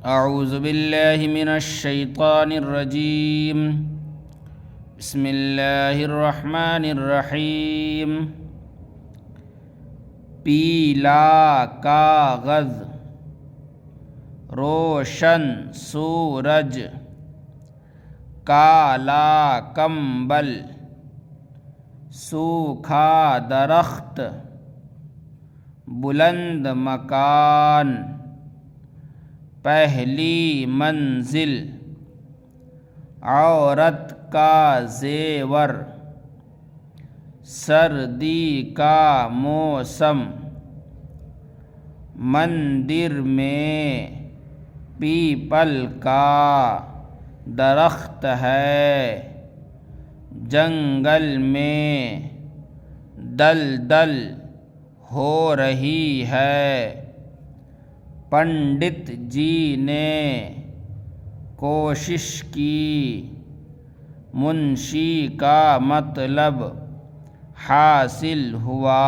اعوذ باللہ من الشیطان الرجیم بسم اللہ الرحمن الرحیم پیلا کاغذ، روشن سورج، کالا کمبل، سوکھا درخت، بلند مکان، پہلی منزل، عورت کا زیور، سردی کا موسم، مندر میں پیپل کا درخت ہے، جنگل میں دلدل ہو رہی ہے، پنڈت جی نے کوشش کی، منشی کا مطلب حاصل ہوا۔